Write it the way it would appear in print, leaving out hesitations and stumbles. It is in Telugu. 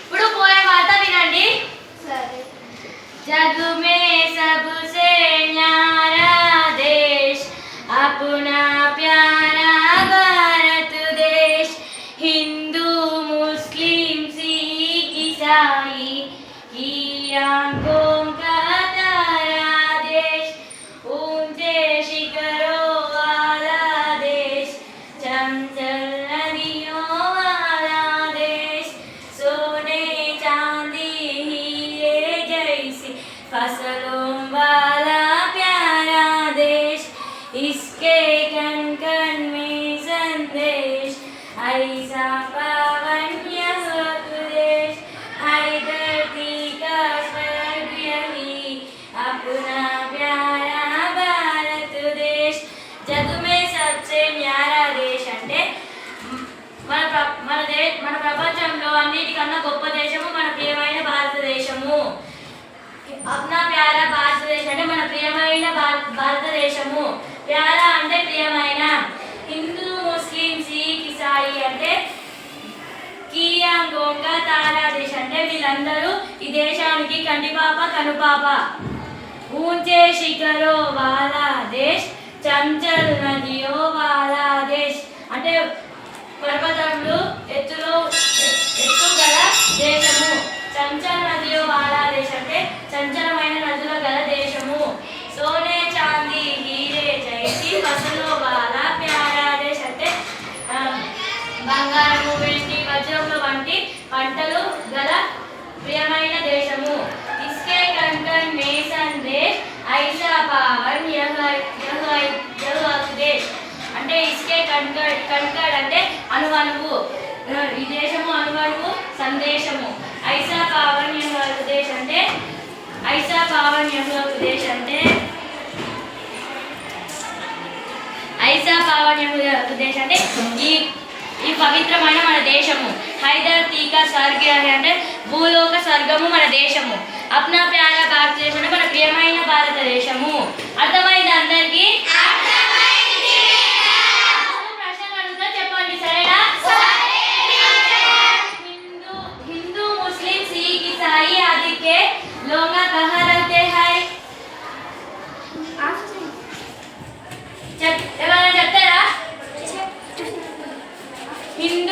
ఇప్పుడు పోయే వార్త వినండి. जग में सबसे न्यारा देश अपना प्यारा भारत देश, हिंदू मुस्लिम सिख ईसाई की आंखों का तारा देश, ऊंचे शिखरों वाला देश, चंचल नदियों वाला देश, सोने चांदी हीरे जैसी फसलों वाला प्यारा देश, इसके कण कण में संदेश, ऐसा पावन यह देश, है धरती का स्वर्ग यही अपना प्यारा भारत देश. जग में सबसे न्यारा देश అంటే మన ప్రపంచంలో అన్నిటికన్నా గొప్ప దేశము మన ప్రియమైన భారతదేశము. అప్నా ప్యారా భారతదేశం అంటే మన ప్రియమైన భారతదేశము. ప్యారా అంటే ప్రియమైన. హిందూ ముస్లిం సిక్ ఇసాయి అంటే కియా గోంగా తారా దేశ్ అంటే వీళ్ళందరూ ఈ దేశానికి కంటిపాప కనుపాప. ఊంచే శిఖరో వాలా దేశ్, చంచల్ నదియో వాలా దేశ్ అంటే పర్వతములు ఎత్తు గల దేశము. చంచల్ నదియో వాలా దేశ్ అంటే చంచలమైన నదుల గల దేశము. సోనే చాందీ హీరే జైసి ఫసలో వాలా ప్యారా దేశ్ అంటే బంగారము వెండి వజ్రముల వంటి పంటలు గల ప్రియమైన దేశము. ఇస్కే కణ్ మే సందేశ్ ఐసా పావన్ యహ్ దేశ్ అంటే ఇస్కే కణ్కడ్ అంటే అణువణువు, ఈ దేశము అణువణువు సందేశము. ఐసా పావన్ యహ్ దేశ్ అంటే ఐసా పావన్ యహ్ దేశ్ అంటే ఐసా పావన్ యహ్ దేశ్ అంటే ఈ పవిత్రమైన మన దేశము. హైదర్ తీకా స్వర్గ అంటే భూలోక స్వర్గము మన దేశము. అప్నా ప్యారా భారతదేశం అంటే మన ప్రియమైన భారతదేశము. అర్థమైంది అందరికీ? ప్రశ్నలు అడుగుతా చెప్పండి, సరేనా? हिंदू मुस्लिम सिख ईसाई आदि के लोग कहा